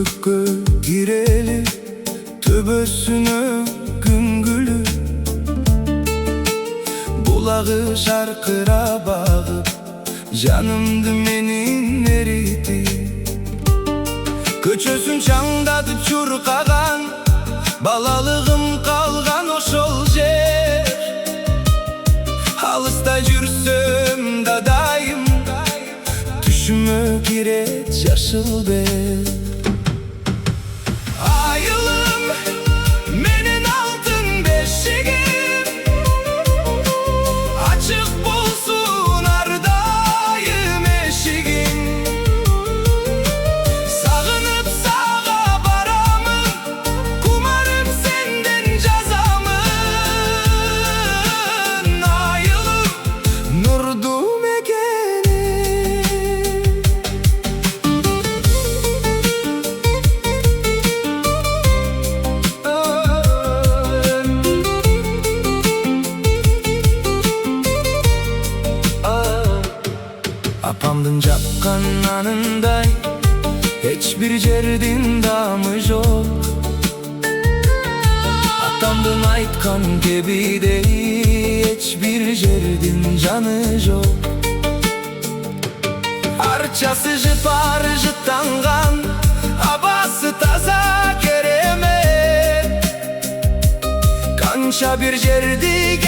Türk'e gireli töbösüne gün gülü. Bulağı şarkıra bağıp canımdı menin eridi. Köçösün çаңdadı çurqagan, balalığım kalgan oşol jer. Alısta жүрсөм da dayım, düşüme giret yaşıl bel. Ayılım menin altın beşigim, açık bolsun ardayım eşigin. Sağınıp sağa baramın, kumarım senden cazamın. Ayılım nurdum ekeni. Apamdın japkan anınday, hiçbir jerdin damı yok. Atamdın aytkan kebidey, hiçbir jerdin canı yok. Arçası jıpar jıtangan, abası taza keremet. Kança bir jerdi